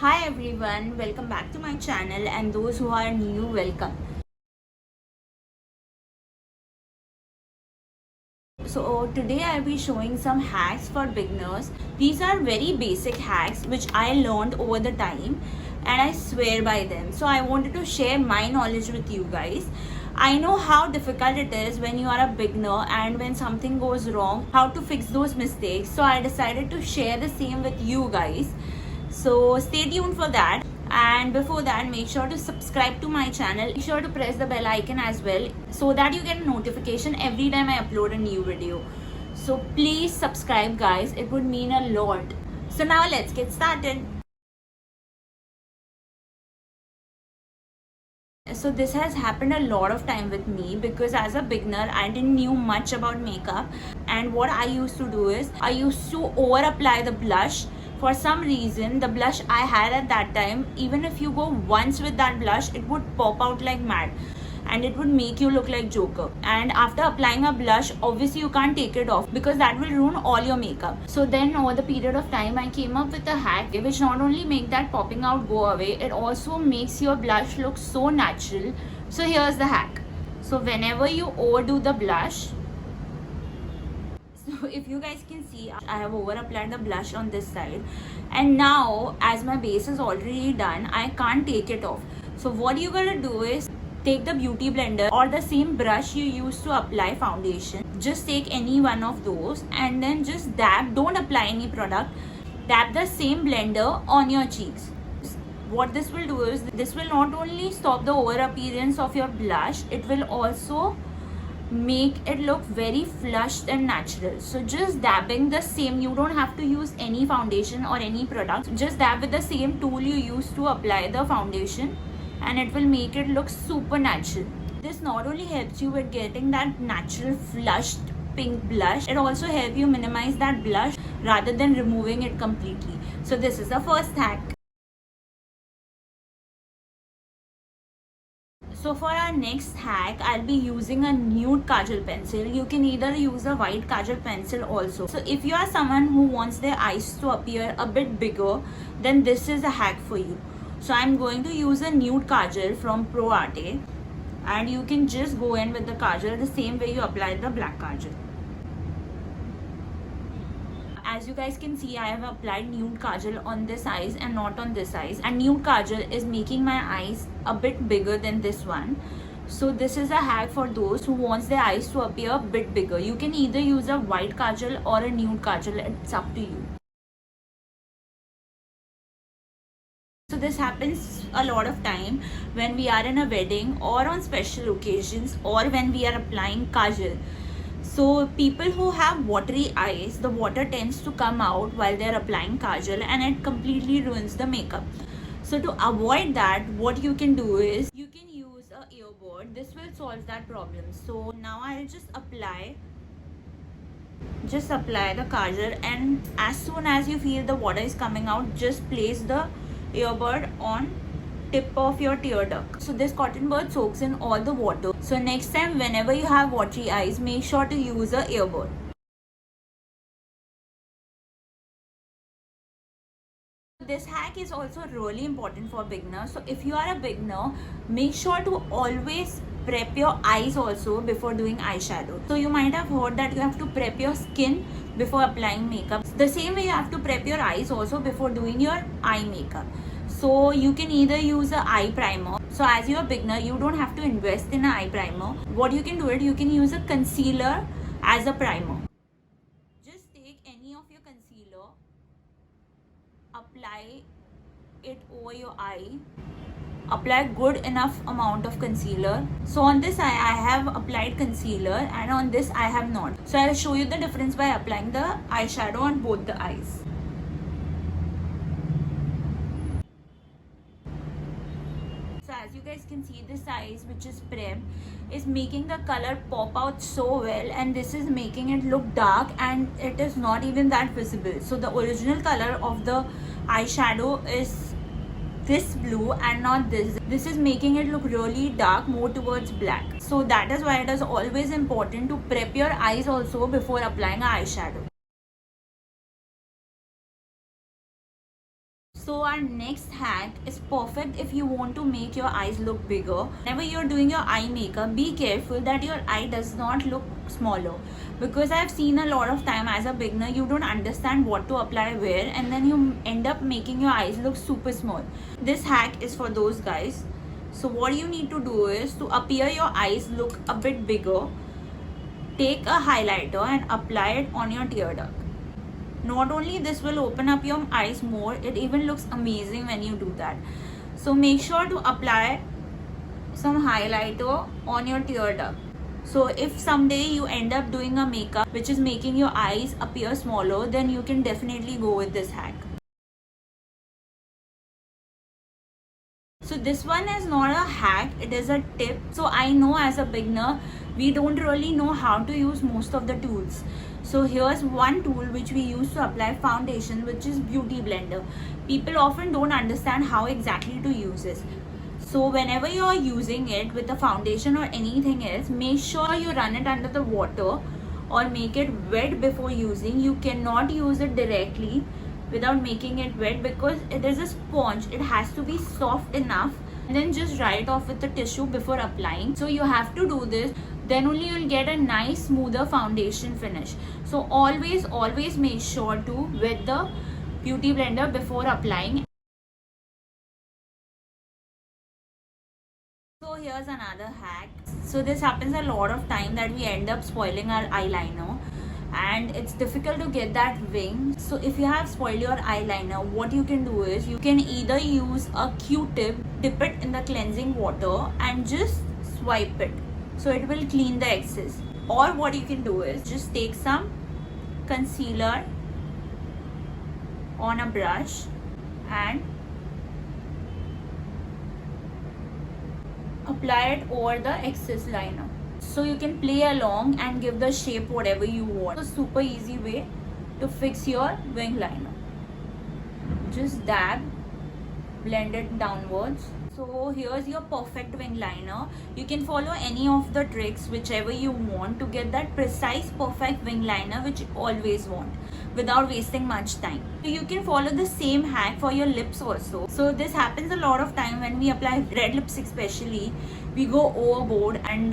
Hi everyone, welcome back to my channel, and those who are new, welcome. So today I'll be showing some hacks for beginners. These are very basic hacks which I learned over the time and I swear by them. So I wanted to share my knowledge with you guys. I know how difficult it is when you are a beginner and when something goes wrong, how to fix those mistakes. So I decided to share the same with you guys. So stay tuned for that. And before that, make sure to subscribe to my channel. Be sure to press the bell icon as well so that you get a notification every time I upload a new video. So please subscribe guys, it would mean a lot. So now let's get started. So this has happened a lot of time with me because as a beginner I didn't knew much about makeup, and what I used to do is I used to over apply the blush. For some reason the blush I had at that time, even if you go once with that blush, it would pop out like mad and it would make you look like Joker. And after applying a blush, obviously you can't take it off because that will ruin all your makeup. So then over the period of time I came up with a hack which not only make that popping out go away, it also makes your blush look so natural. So here's the hack. So whenever you overdo the blush, so if you guys can see, I have over applied the blush on this side, and now as my base is already done, I can't take it off. So what you gotta do is take the beauty blender or the same brush you use to apply foundation. Just take any one of those and then just dab, don't apply any product, dab the same blender on your cheeks. What this will do is this will not only stop the over appearance of your blush, it will also make it look very flushed and natural. So just dabbing the same, you don't have to use any foundation or any product, just dab with the same tool you use to apply the foundation and it will make it look super natural. This not only helps you with getting that natural flushed pink blush, it also helps you minimize that blush rather than removing it completely. So this is the first hack. So for our next hack, I'll be using a nude kajal pencil. You can either use a white kajal pencil also. So if you are someone who wants their eyes to appear a bit bigger, then this is a hack for you. So I'm going to use a nude kajal from Pro Arte, and you can just go in with the kajal the same way you applied the black kajal. As you guys can see, I have applied nude kajal on this eyes and not on this eyes, and nude kajal is making my eyes a bit bigger than this one. So this is a hack for those who wants their eyes to appear a bit bigger. You can either use a white kajal or a nude kajal, it's up to you. So this happens a lot of time when we are in a wedding or on special occasions or when we are applying kajal. So people who have watery eyes, the water tends to come out while they're applying kajal and it completely ruins the makeup. So to avoid that, what you can do is you can use a earbud. This will solve that problem. So now I'll just apply the kajal, and as soon as you feel the water is coming out, just place the earbud on tip of your tear duct. So this cotton bud soaks in all the water. So next time whenever you have watery eyes, make sure to use a earbud. This hack is also really important for beginners. So if you are a beginner, make sure to always prep your eyes also before doing eyeshadow. So you might have heard that you have to prep your skin before applying makeup. The same way you have to prep your eyes also before doing your eye makeup. So you can either use an eye primer. So as you're a beginner, you don't have to invest in an eye primer. What you can do it, you can use a concealer as a primer. Just take any of your concealer, apply it over your eye, apply good enough amount of concealer. So on this eye I have applied concealer and on this I have not. So I'll show you the difference by applying the eyeshadow on both the eyes. So as you guys can see, this eyes which is prepped is making the color pop out so well, and this is making it look dark and it is not even that visible. So the original color of the eyeshadow is this blue and not this. This is making it look really dark, more towards black. So that is why it is always important to prep your eyes also before applying eyeshadow. So our next hack is perfect if you want to make your eyes look bigger. Whenever you're doing your eye makeup, be careful that your eye does not look smaller, because I've seen a lot of time as a beginner you don't understand what to apply where, and then you end up making your eyes look super small. This hack is for those guys. So what you need to do is, to appear your eyes look a bit bigger, take a highlighter and apply it on your tear duct. Not only this will open up your eyes more, it even looks amazing when you do that. So make sure to apply some highlighter on your tear duct. So if someday you end up doing a makeup which is making your eyes appear smaller, then you can definitely go with this hack. So this one is not a hack, it is a tip. So I know as a beginner, we don't really know how to use most of the tools. So here's one tool which we use to apply foundation, which is Beauty Blender. People often don't understand how exactly to use this. So whenever you are using it with the foundation or anything else, make sure you run it under the water or make it wet before using. You cannot use it directly without making it wet, because it is a sponge. It has to be soft enough, and then just dry it off with the tissue before applying. So you have to do this, then only you'll get a nice smoother foundation finish. So always make sure to wet the Beauty Blender before applying. So here's another hack. So this happens a lot of time that we end up spoiling our eyeliner, and it's difficult to get that wing. So if you have spoiled your eyeliner, what you can do is, you can either use a Q-tip, dip it in the cleansing water and just swipe it, so it will clean the excess. Or what you can do is, just take some concealer on a brush and apply it over the excess liner. So you can play along and give the shape whatever you want. It's a super easy way to fix your wing liner. Just dab, blend it downwards. So here's your perfect wing liner. You can follow any of the tricks, whichever you want, to get that precise perfect wing liner which you always want, without wasting much time. So you can follow the same hack for your lips also. So this happens a lot of time when we apply red lipstick especially, we go overboard, and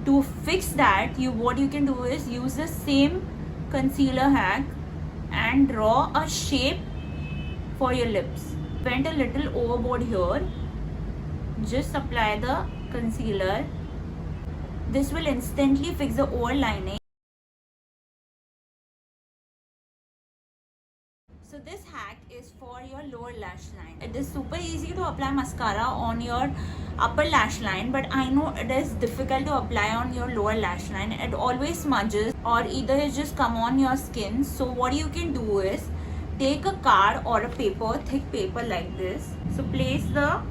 to fix that, what you can do is use the same concealer hack and draw a shape for your lips. Went a little overboard here. Just apply the concealer. This will instantly fix the overlining. So this hack is for your lower lash line. It is super easy to apply mascara on your upper lash line, but I know it is difficult to apply on your lower lash line. It always smudges, or either it just come on your skin. So what you can do is, take a card or a paper, thick paper like this. So place the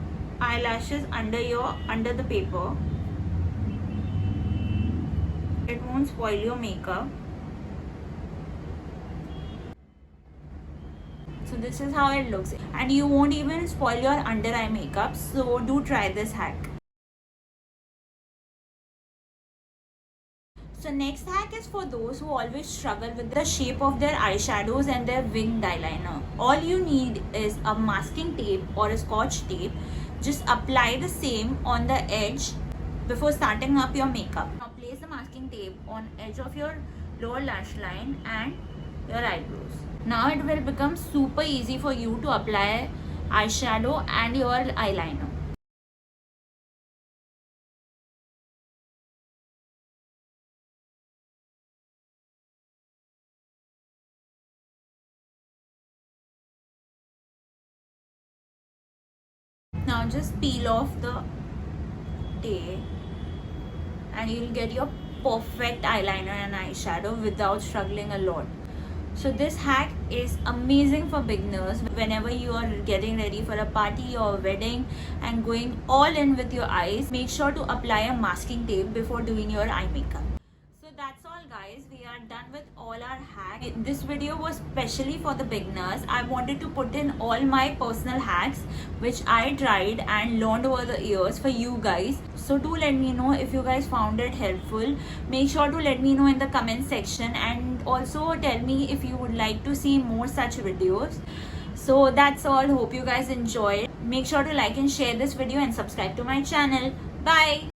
eyelashes under the paper. It won't spoil your makeup. So this is how it looks, and you won't even spoil your under eye makeup. So do try this hack. So next hack is for those who always struggle with the shape of their eyeshadows and their winged eyeliner. All you need is a masking tape or a scotch tape. Just apply the same on the edge before starting up your makeup. Now place the masking tape on edge of your lower lash line and your eyebrows. Now it will become super easy for you to apply eyeshadow and your eyeliner. Now just peel off the tape and you'll get your perfect eyeliner and eyeshadow without struggling a lot. So this hack is amazing for beginners whenever you are getting ready for a party or a wedding and going all in with your eyes. Make sure to apply a masking tape before doing your eye makeup. So that's all guys, we are done with all our hacks. This video was specially for the beginners. I wanted to put in all my personal hacks which I tried and learned over the years for you guys. So do let me know if you guys found it helpful. Make sure to let me know in the comment section, and also tell me if you would like to see more such videos. So that's all. Hope you guys enjoyed. Make sure to like and share this video and subscribe to my channel. Bye.